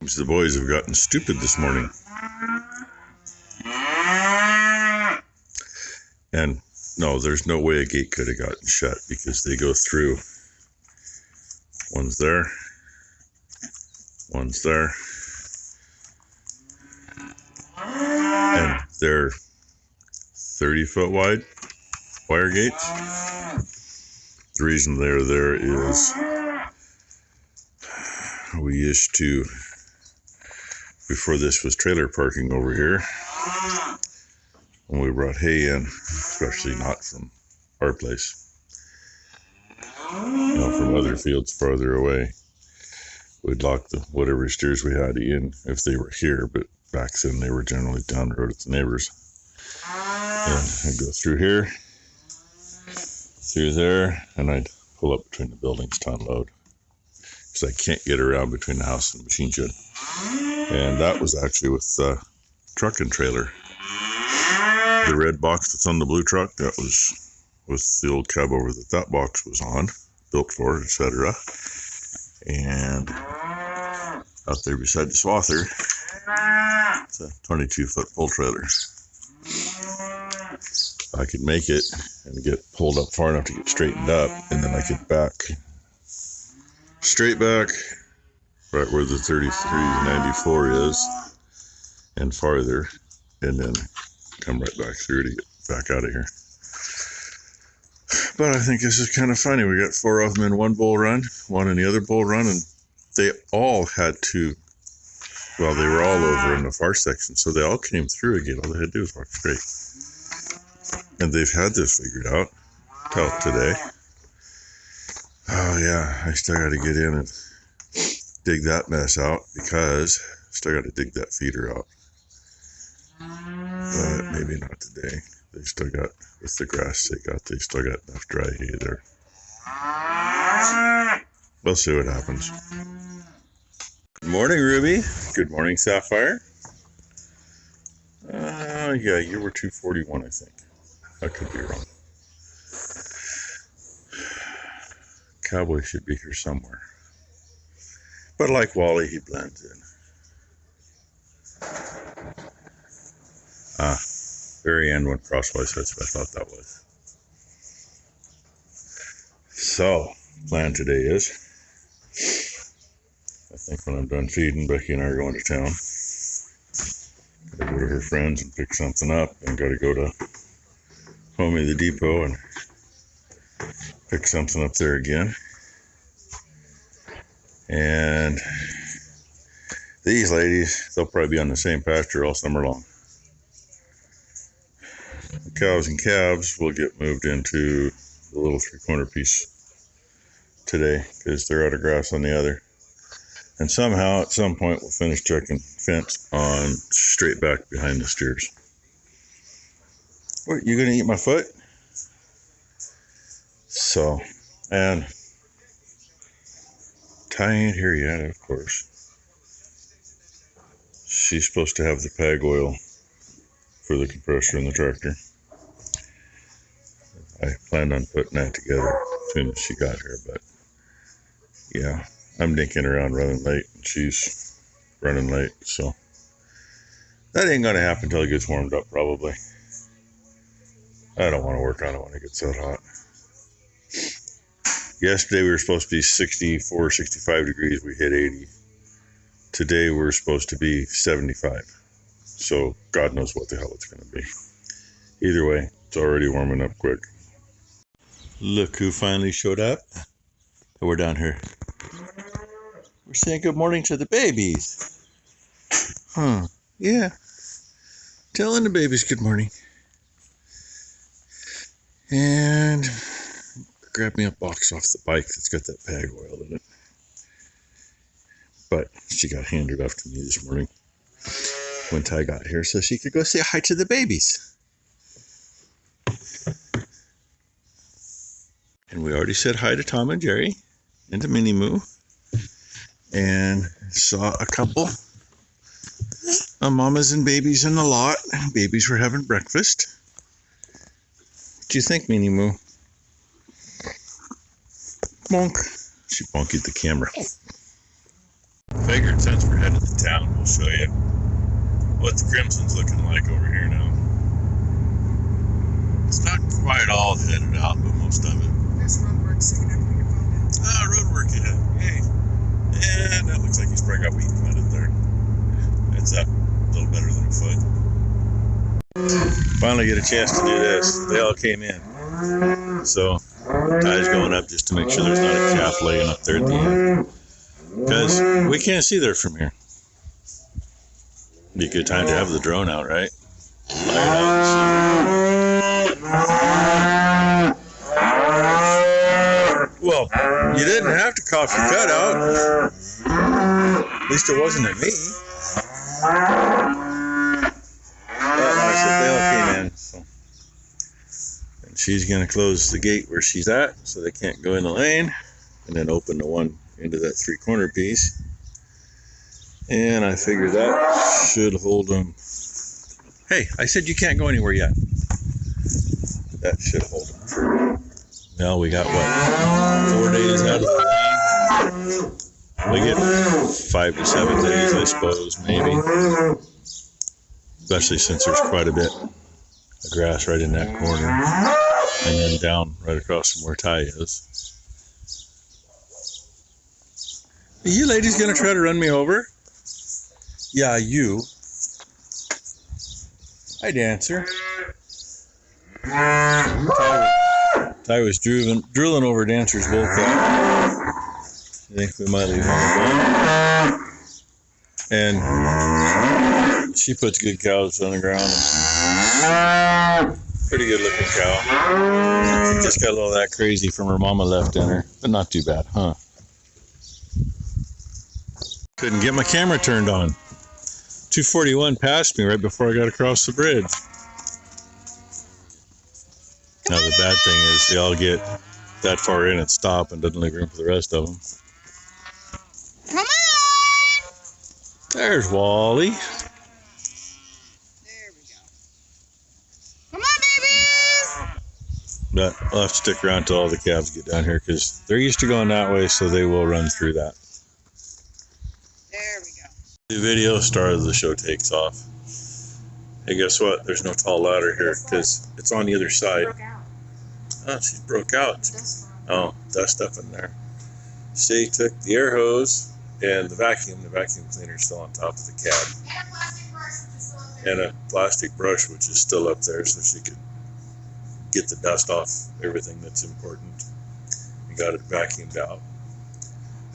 The boys have gotten stupid this morning. And no, there's no way a gate could have gotten shut because they go through. One's there. One's there. And they're 30-foot wide wire gates. The reason they're there is we used to, before this was trailer parking over here, when we brought hay in, especially not from our place, from other fields farther away, we'd lock the whatever steers we had in if they were here, but back then they were generally down the road at the neighbors. And I'd go through here, through there, and I'd pull up between the buildings to unload because I can't get around between the house and the machine shed. And that was actually with the truck and trailer. The red box that's on the blue truck, that was with the old cab over that box was on, built for, etc. And out there beside the swather, it's a 22-foot pull trailer. I could make it and get pulled up far enough to get straightened up, and then I could back, straight back, right where the 3394 is, and farther, and then come right back through to get back out of here. But I think this is kind of funny. We got 4 of them in one bull run, one in the other bull run, and they all had to, well, they were all over in the far section, so they all came through again. All they had to do was walk straight. And they've had this figured out till today. Oh yeah, I still got to get in and dig that mess out because I still got to dig that feeder out. But maybe not today. They still got, with the grass they still got enough dry hay there. We'll see what happens. Good morning, Ruby. Good morning, Sapphire. Yeah, you were 241, I think. I could be wrong. Cowboy should be here somewhere. But like Wally, he blends in. Very end went crosswise, that's what I thought that was. So, plan today is, I think when I'm done feeding, Becky and I are going to town. Gotta go to her friends and pick something up, and gotta go to Homie the Depot and pick something up there again. And these ladies, they'll probably be on the same pasture all summer long. The cows and calves will get moved into the little 3-corner piece today because they're out of grass on the other. And somehow, at some point, we'll finish checking fence on straight back behind the steers. What, you gonna eat my foot? So, and Ty ain't here yet, of course. She's supposed to have the PAG oil for the compressor in the tractor. I planned on putting that together as soon as she got here, but yeah, I'm dinking around running late, and she's running late, so that ain't gonna happen until it gets warmed up, probably. I don't want to work on it when it gets that hot. Yesterday we were supposed to be 64, 65 degrees. We hit 80. Today we're supposed to be 75. So God knows what the hell it's going to be. Either way, it's already warming up quick. Look who finally showed up. We're down here. We're saying good morning to the babies. Huh. Yeah. Telling the babies good morning. And grab me a box off the bike that's got that PAG oil in it. But she got handed off to me this morning when Ty got here so she could go say hi to the babies. And we already said hi to Tom and Jerry and to Minnie Moo. And saw a couple of mamas and babies in the lot. Babies were having breakfast. What do you think, Minnie Moo? Bonk. She bonkied the camera. Figured since we're headed to town, we'll show you what the crimson's looking like over here now. It's not quite all headed out, but most of it. There's roadwork sticking up your phone now. Ah, roadwork ahead. Hey. And that looks like he's probably got wheat planted there. It's up a little better than a foot. Finally get a chance to do this. They all came in. So, tie's going up just to make sure there's not a calf laying up there at the end. Because we can't see there from here. Be a good time to have the drone out, right? Fly it out. Well, you didn't have to cough your cutout. At least it wasn't at me. But like I said, they all came in. So. And she's going to close the gate where she's at so they can't go in the lane. And then open the one into that 3-corner piece. And I figure that should hold them. Hey, I said you can't go anywhere yet. That should hold them for now. We got what, 4 days out of the lane? We get 5 to 7 days, I suppose, maybe. Especially since there's quite a bit of grass right in that corner. And then down right across from where Ty is. Are you ladies gonna try to run me over? Yeah, you. Hi, Dancer. Ty was drooling over Dancer's bull cow. I think we might leave one alone. And she puts good cows on the ground. Pretty good looking cow. She just got a little of that crazy from her mama left in her, but not too bad, huh? Couldn't get my camera turned on. 241 passed me right before I got across the bridge. Now the bad thing is they all get that far in and stop and doesn't leave room for the rest of them. Come on! There's Wally. There we go. Come on, babies! But I'll have to stick around till all the calves get down here because they're used to going that way, so they will run through that. There we go. The video star of the show takes off. Hey, guess what? There's no tall ladder here because it's on the other side. Oh, she broke out. Oh, dust up in there. She took the air hose and the vacuum cleaner is still on top of the cab. And a plastic brush, which is still up there, so she could get the dust off everything that's important. We got it vacuumed out.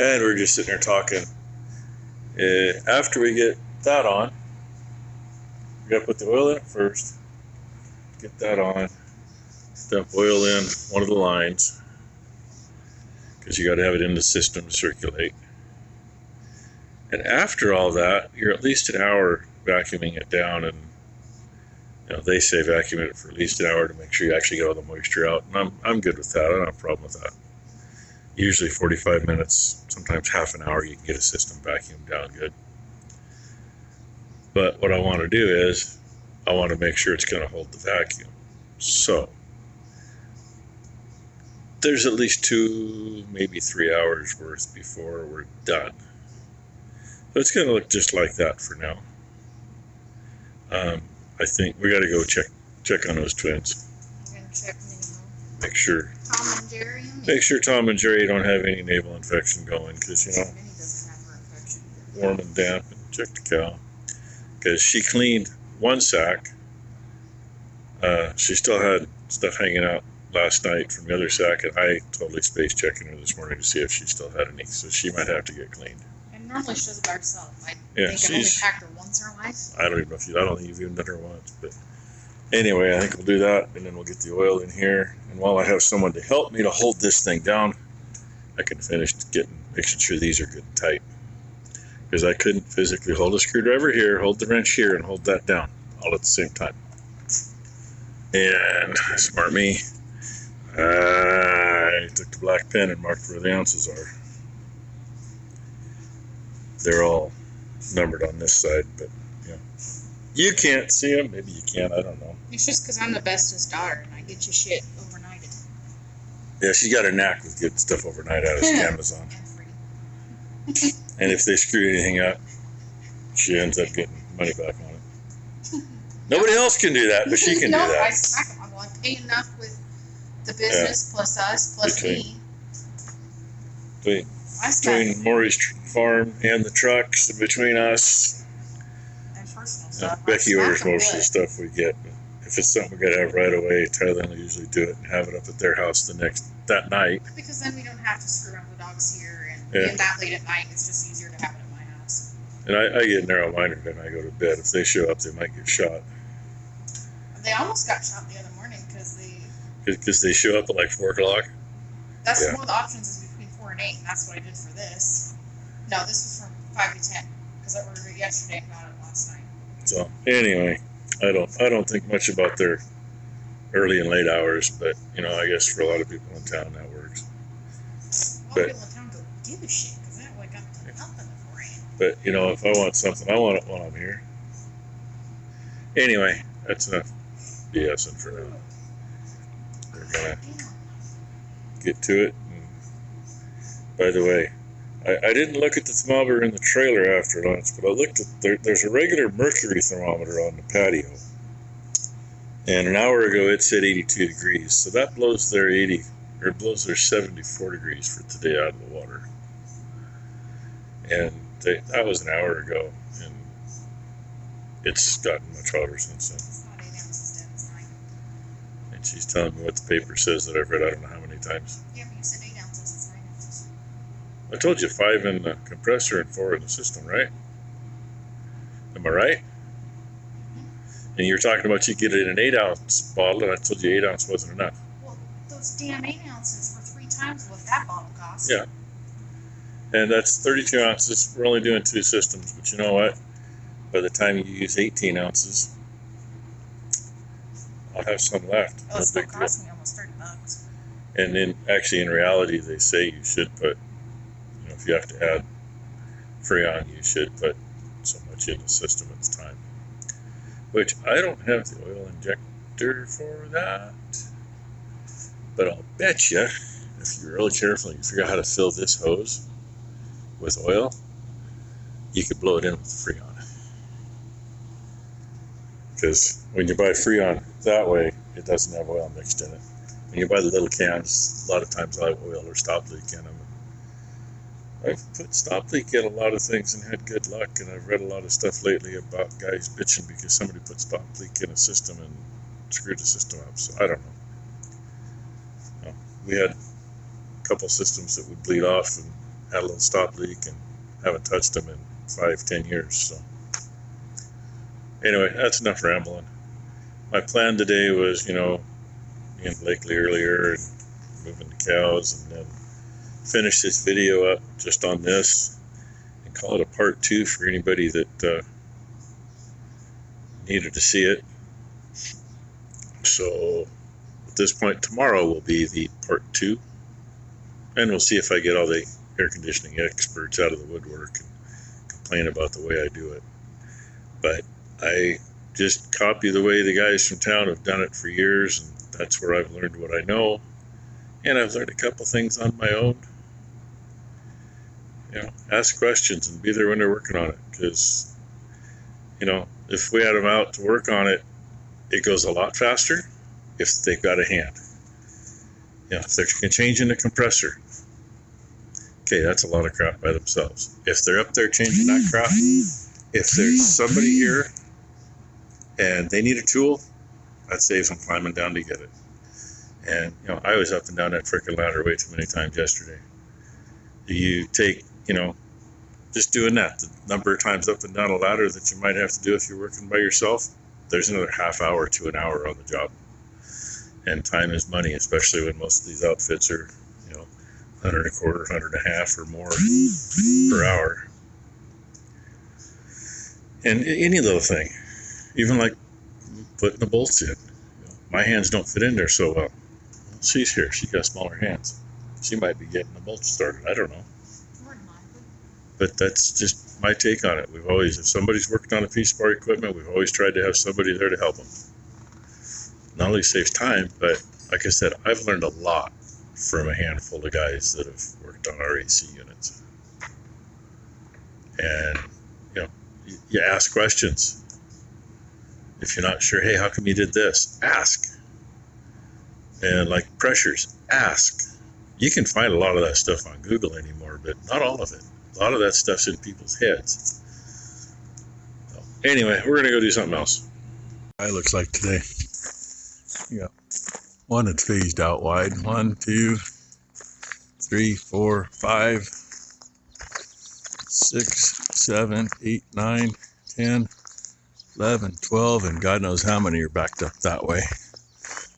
And we're just sitting there talking. After we get that on, we got to put the oil in it first. Get that on. Dump oil in one of the lines because you got to have it in the system to circulate. And after all that, you're at least an hour vacuuming it down, and you know they say vacuum it for at least an hour to make sure you actually get all the moisture out. And I'm good with that. I don't have a problem with that. Usually 45 minutes, sometimes half an hour, you can get a system vacuumed down good. But what I want to do is I want to make sure it's going to hold the vacuum. So there's at least 2, maybe 3 hours worth before we're done. So it's going to look just like that for now. I think we got to go check on those twins. I'm going to check Minimo. Make sure. Tom and Jerry. Make sure Tom and Jerry don't have any navel infection going, because, you know, Minnie doesn't have her infection. warm and damp, and check the cow. Because she cleaned one sack. She still had stuff hanging out last night from the other sack, and I totally space checking her this morning to see if she still had any, so she might have to get cleaned. And normally she does it by herself. I Yeah, think I've only packed her once in her life. I don't even know if I don't think you've even done her once, but anyway, I think we'll do that, and then we'll get the oil in here. And while I have someone to help me to hold this thing down, I can finish making sure these are good and tight. Because I couldn't physically hold a screwdriver here, hold the wrench here, and hold that down all at the same time. And smart me, I took the black pen and marked where the ounces are. They're all numbered on this side, but yeah, you can't see them. Maybe you can. I don't know. It's just because I'm the bestest daughter and I get you shit overnighted. Yeah, she's got a knack with getting stuff overnight out of Amazon. And free. And if they screw anything up, she ends up getting money back on it. Nobody else can do that, but she can do I that. smack them. Well, I pay enough with the business plus us plus me. Between Maury's farm and the trucks, and between us, and personal stuff. Becky orders most of the stuff we get. If it's something we gotta have right away, Tyler will usually do it and have it up at their house that night. Because then we don't have to screw around with the dogs here and being that late at night. It's just easier to have it at my house. And I get narrow-minded when I go to bed. If they show up, they might get shot. They almost got shot the other morning because they show up at like 4 o'clock. That's one of the options is between 4 and 8, and that's what I did for this. No, this was from 5 to 10 because I ordered it yesterday and got it last night. So anyway, I don't think much about their early and late hours, but I guess for a lot of people in town that works. A lot of people in town don't give a shit because they don't wake up until nothing before 8. But if I want something, I want it while I'm here. Anyway, that's enough BSing for now. We're gonna get to it. And by the way, I didn't look at the thermometer in the trailer after lunch, but I looked at there's a regular mercury thermometer on the patio, and an hour ago it said 82 degrees. So that blows their 74 degrees for today out of the water, and that was an hour ago, and it's gotten much hotter since then. It's not 8 ounces dead, it's 9. And she's telling me what the paper says that I've read I don't know how many times. Yeah, but you said 8 ounces, it's 9 ounces. I told you 5 in the compressor and 4 in the system, right? Am I right? Mm-hmm. And you were talking about you get it in an 8-ounce bottle, and I told you 8 ounce wasn't enough. Well, those damn 8 ounces were 3 times what that bottle cost. Yeah. And that's 32 ounces. We're only doing 2 systems, but you know what? By the time you use 18 ounces, I'll have some left. Oh, it's still costing me almost $30. And then, actually, in reality, they say you should put, if you have to add Freon, you should put so much in the system at the time. Which I don't have the oil injector for that. But I'll bet you, if you're really careful and you figure out how to fill this hose with oil, you could blow it in with Freon. Because when you buy Freon that way, it doesn't have oil mixed in it. When you buy the little cans, a lot of times I have oil or stop leak in them. I've put stop leak in a lot of things and had good luck, and I've read a lot of stuff lately about guys bitching because somebody put stop leak in a system and screwed the system up. So I don't know. We had a couple systems that would bleed off and had a little stop leak, and haven't touched them in 5-10 years. So anyway, that's enough rambling. My plan today was, me and Blakely earlier and moving the cows, and then finish this video up just on this and call it a part 2 for anybody that needed to see it. So at this point, tomorrow will be the part 2, and we'll see if I get all the air conditioning experts out of the woodwork and complain about the way I do it. But I just copy the way the guys from town have done it for years, and that's where I've learned what I know. And I've learned a couple things on my own. Ask questions and be there when they're working on it. Because, if we had them out to work on it, it goes a lot faster if they've got a hand. If they're changing the compressor, okay, that's a lot of crap by themselves. If they're up there changing that crap, if there's somebody here and they need a tool, that saves them climbing down to get it. And, I was up and down that frickin' ladder way too many times yesterday. You take, just doing that, the number of times up and down a ladder that you might have to do if you're working by yourself, there's another half hour to an hour on the job. And time is money, especially when most of these outfits are, 100 a quarter, 100 and a half or more per hour. And any little thing, even like putting the bolts in. My hands don't fit in there so well. She's here. She's got smaller hands. She might be getting the bolts started. I don't know. But that's just my take on it. We've always, if somebody's working on a piece of our equipment, we've always tried to have somebody there to help them. Not only saves time, but like I said, I've learned a lot from a handful of guys that have worked on our AC units. And, you ask questions. If you're not sure, hey, how come you did this? Ask. And like pressures, ask. You can find a lot of that stuff on Google anymore, but not all of it. A lot of that stuff's in people's heads. So, anyway, we're going to go do something else. It looks like today. Yeah. One that's phased out wide. 1, 2, 3, 4, 5, 6, 7, 8, 9, 10, 11, 12, and God knows how many are backed up that way.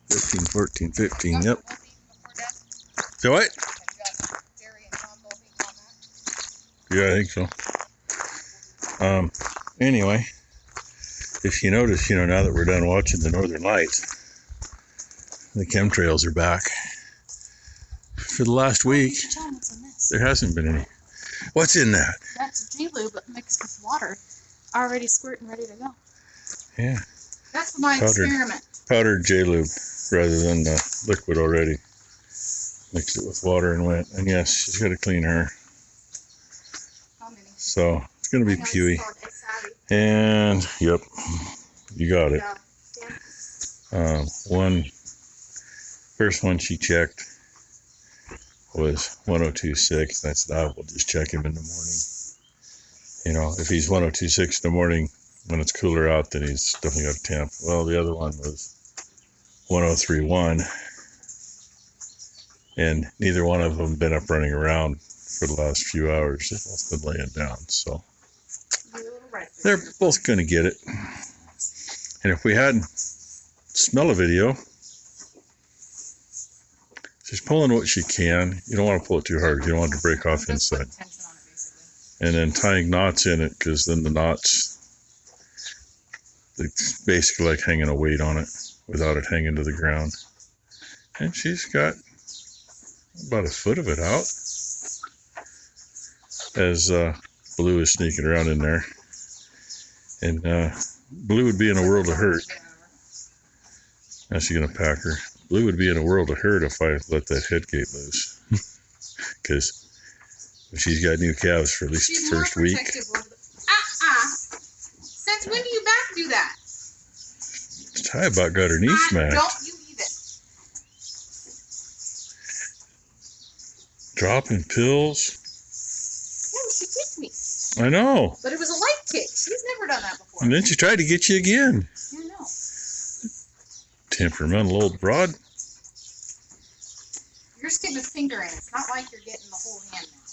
13, 14, 15, yep. So what? Yeah, I think so. Anyway, if you notice, now that we're done watching the Northern Lights, the chemtrails are back. For the last week, there hasn't been any. What's in that? That's J-Lube mixed with water, already squirting, ready to go. Yeah. That's my experiment. Powdered J-Lube rather than the liquid already. Mixed it with water and went. And yes, she's got to clean her. How many? So it's going to be Pewee. And yep, you got it. Yeah. First one she checked was 102.6. I said, I will just check him in the morning. If he's 102.6 in the morning when it's cooler out, then he's definitely got a temp. Well, the other one was 103.1, and neither one of them been up running around for the last few hours. They've both been laying down, so they're both going to get it. And if we had smell a video, she's pulling what she can. You don't want to pull it too hard. You don't want it to break off inside. And then tying knots in it, because then the knots, it's basically like hanging a weight on it without it hanging to the ground. And she's got about a foot of it out as Blue is sneaking around in there. And Blue would be in a world of hurt. Now she's going to pack her. Blue would be in a world of hurt if I let that head gate loose. Because she's got new calves for at least the first week. Since when do you back do that? Ty about got her knee smacked. Don't you even. Dropping pills. Yeah, she kicked me. I know. But it was a light kick. She's never done that before. And then she tried to get you again. I know. Temperamental old broad. You're just getting a finger in. It's not like you're getting the whole hand now.